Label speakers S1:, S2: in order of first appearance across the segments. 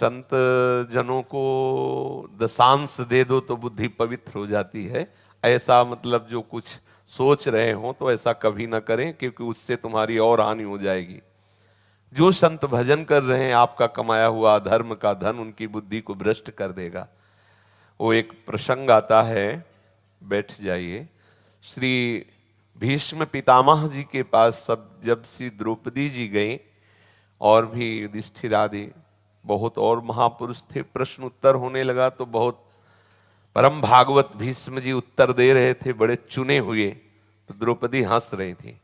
S1: संत जनों को दशांश दे दो तो बुद्धि पवित्र हो जाती है। ऐसा मतलब जो कुछ सोच रहे हो तो ऐसा कभी ना करें, क्योंकि उससे तुम्हारी और हानि हो जाएगी। जो संत भजन कर रहे हैं, आपका कमाया हुआ धर्म का धन उनकी बुद्धि को भ्रष्ट कर देगा। वो एक प्रसंग आता है, बैठ जाइए। श्री भीष्म पितामह जी के पास सब जब श्री द्रौपदी जी गई और भी युधिष्ठिर आदि बहुत और महापुरुष थे, प्रश्न उत्तर होने लगा तो बहुत परम भागवत भीष्म जी उत्तर दे रहे थे, बड़े चुने हुए। तो द्रौपदी हंस रही थी।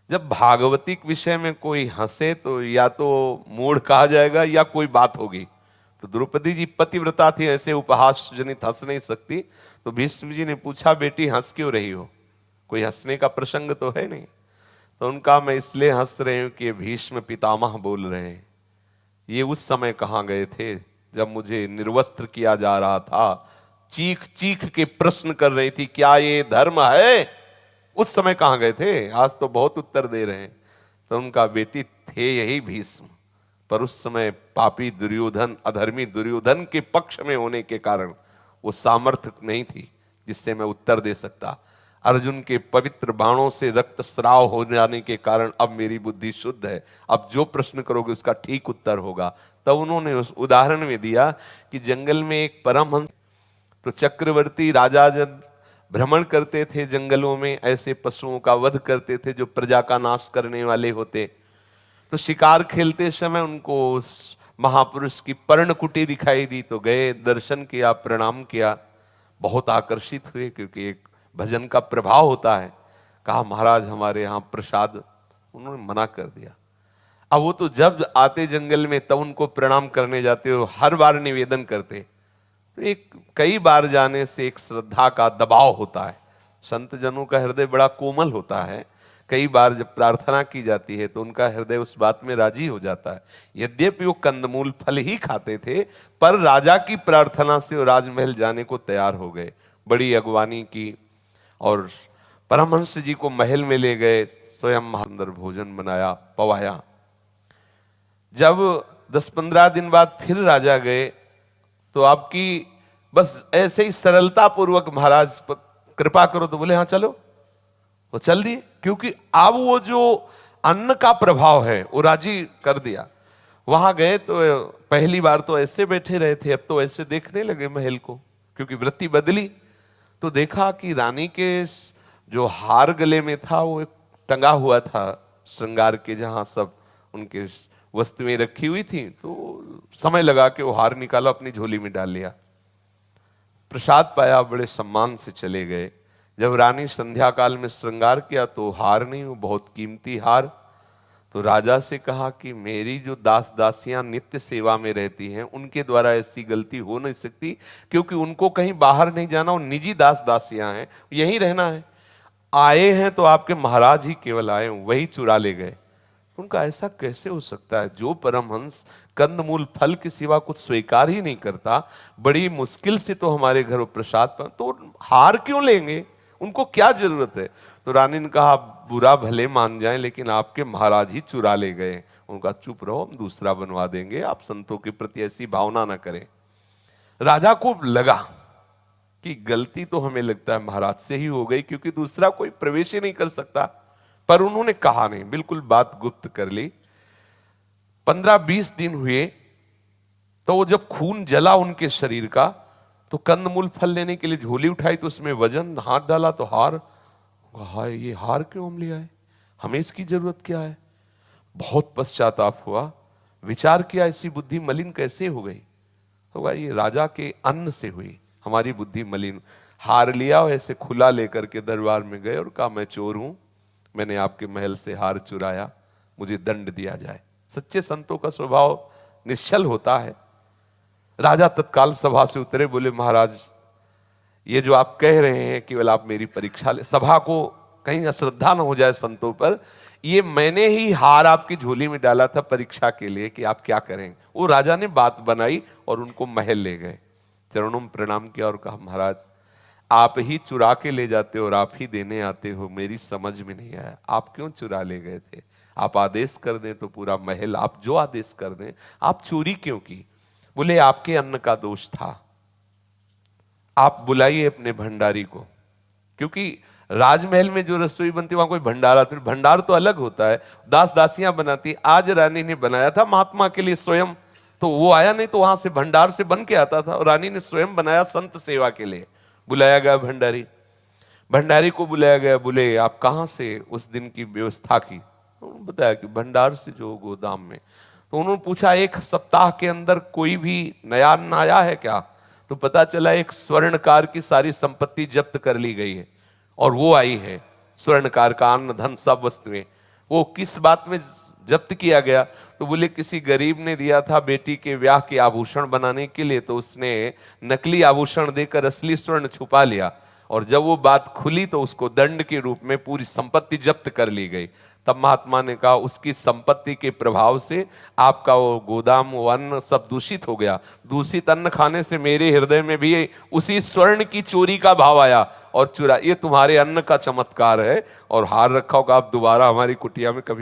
S1: जब भागवतिक विषय में कोई हंसे तो या तो मूढ़ कहा जाएगा या कोई बात होगी। तो द्रौपदी जी पतिव्रता थी, ऐसे उपहास जनित हंस नहीं सकती। तो भीष्म जी ने पूछा, बेटी हंस क्यों रही हो? कोई हंसने का प्रसंग तो है नहीं। तो उनका, मैं इसलिए हंस रही हूं कि भीष्म पितामह बोल रहे हैं। ये उस समय कहाँ गए थे जब मुझे निर्वस्त्र किया जा रहा था, चीख चीख के प्रश्न कर रही थी, क्या ये धर्म है? उस समय कहाँ गए थे? आज तो बहुत उत्तर दे रहे हैं। तो उनका, बेटी थे यही भीष्म, पर उस समय पापी दुर्योधन, अधर्मी दुर्योधन के पक्ष में होने के कारण वो सामर्थ्य नहीं थी जिससे मैं उत्तर दे सकता। अर्जुन के पवित्र बाणों से रक्तस्राव हो जाने के कारण अब मेरी बुद्धि शुद्ध है। अब जो प्रश्न करोगे उसका ठीक उत्तर होगा। तब उन्होंने उस उदाहरण में दिया कि जंगल में एक परमहंस, तो चक्रवर्ती राजा जब भ्रमण करते थे जंगलों में, ऐसे पशुओं का वध करते थे जो प्रजा का नाश करने वाले होते। तो शिकार खेलते समय उनको उस महापुरुष की पर्णकुटी दिखाई दी, तो गए, दर्शन किया, प्रणाम किया, बहुत आकर्षित हुए, क्योंकि एक भजन का प्रभाव होता है। कहा, महाराज हमारे यहाँ प्रसाद। उन्होंने मना कर दिया। अब वो तो जब आते जंगल में तब उनको प्रणाम करने जाते हो, हर बार निवेदन करते। तो एक कई बार जाने से एक श्रद्धा का दबाव होता है। संत जनों का हृदय बड़ा कोमल होता है। कई बार जब प्रार्थना की जाती है तो उनका हृदय उस बात में राजी हो जाता है। यद्यपि वो कंदमूल फल ही खाते थे, पर राजा की प्रार्थना से वो राजमहल जाने को तैयार हो गए। बड़ी अगवानी की और परमहंस जी को महल में ले गए, स्वयं अंदर भोजन बनाया, पवाया। जब 10-15 दिन बाद फिर राजा गए तो आपकी बस ऐसे ही सरलता पूर्वक, महाराज कृपा करो, तो बोले हाँ चलो। वो चल दिए, क्योंकि अब वो जो अन्न का प्रभाव है वो राजी कर दिया। वहां गए तो पहली बार तो ऐसे बैठे रहे थे, अब तो ऐसे देखने लगे महल को, क्योंकि वृत्ति बदली। तो देखा कि रानी के जो हार गले में था वो एक टंगा हुआ था श्रृंगार के, जहां सब उनके वस्तुएं रखी हुई थी। तो समय लगा कि वो हार निकाला, अपनी झोली में डाल लिया, प्रसाद पाया, बड़े सम्मान से चले गए। जब रानी संध्या काल में श्रृंगार किया तो हार नहीं, वो बहुत कीमती हार। तो राजा से कहा कि मेरी जो दास दासियां नित्य सेवा में रहती हैं उनके द्वारा ऐसी गलती हो नहीं सकती, क्योंकि उनको कहीं बाहर नहीं जाना, वो निजी दास दासियां हैं, यहीं रहना है। आए हैं तो आपके महाराज ही केवल आए, वही चुरा ले गए। उनका, ऐसा कैसे हो सकता है? जो परमहंस कंदमूल फल के सिवा कुछ स्वीकार ही नहीं करता, बड़ी मुश्किल से तो हमारे घर प्रसाद पर, तो हार क्यों लेंगे? उनको क्या जरूरत है? तो रानी ने कहा, बुरा भले मान जाएं, लेकिन आपके महाराज ही चुरा ले गए। उनका, चुप रहो, हम दूसरा बनवा देंगे, आप संतों के प्रति ऐसी भावना ना करें। राजा को लगा कि गलती तो हमें लगता है महाराज से ही हो गई, क्योंकि दूसरा कोई प्रवेश ही नहीं कर सकता। पर उन्होंने कहा नहीं, बिल्कुल बात गुप्त कर ली। 15-20 दिन हुए तो वो जब खून जला उनके शरीर का, तो कंदमूल फल लेने के लिए झोली उठाई तो उसमें वजन, हाथ डाला तो हार। हाय, ये हार क्यों हम ले आए? हमें इसकी जरूरत क्या है? बहुत पश्चाताप हुआ, विचार किया, ऐसी बुद्धि मलिन कैसे हो गई? होगा ये राजा के अन्न से हुई, हमारी बुद्धि मलिन। हार लिया, ऐसे खुला लेकर के दरबार में गए और कहा, मैं चोर हूं, मैंने आपके महल से हार चुराया, मुझे दंड दिया जाए। सच्चे संतों का स्वभाव निश्चल होता है। राजा तत्काल सभा से उतरे, बोले, महाराज ये जो आप कह रहे हैं केवल आप मेरी परीक्षा ले, सभा को कहीं अश्रद्धा न हो जाए संतों पर, ये मैंने ही हार आपकी झोली में डाला था परीक्षा के लिए कि आप क्या करेंगे। वो राजा ने बात बनाई और उनको महल ले गए, चरणों में प्रणाम किया और कहा, महाराज आप ही चुरा के ले जाते हो और आप ही देने आते हो, मेरी समझ में नहीं आया, आप क्यों चुरा ले गए थे? आप आदेश कर दें तो पूरा महल, आप जो आदेश कर दें, आप चोरी क्यों की? बोले आपके अन्न का दोष था, आप बुलाइए अपने भंडारी को, क्योंकि राजमहल में जो रसोई बनती वहां कोई भंडारा, तो भंडार तो अलग होता है, दास दासियां बनाती। आज रानी ने बनाया था महात्मा के लिए स्वयं, तो वो आया नहीं तो वहां से भंडार से बन के आता था, और रानी ने स्वयं बनाया संत सेवा के लिए। बुलाया गया भंडारी, भंडारी को बुलाया गया, बोले आप कहाँ से उस दिन की व्यवस्था की? तो उन्होंने बताया कि भंडार से, जो गोदाम में। तो उन्होंने पूछा एक सप्ताह के अंदर कोई भी नया अन्न आया है क्या? तो पता चला एक स्वर्णकार की सारी संपत्ति जब्त कर ली गई है, और वो आई है स्वर्णकार का अन्न धन सब वस्तुएं। वो किस बात में जब्त किया गया? तो बोले किसी गरीब ने दिया था बेटी के ब्याह के आभूषण बनाने के लिए, तो उसने नकली आभूषण देकर असली स्वर्ण छुपा लिया, और जब वो बात खुली तो उसको दंड के रूप में पूरी संपत्ति जब्त कर ली गई। तब महात्मा ने कहा उसकी संपत्ति के प्रभाव से आपका वो गोदाम, वो अन्न सब दूषित हो गया। दूषित अन्न खाने से मेरे हृदय में भी उसी स्वर्ण की चोरी का भाव आया, और चुरा, ये तुम्हारे अन्न का चमत्कार है, और हार रखा होगा आप दोबारा हमारी कुटिया में कभी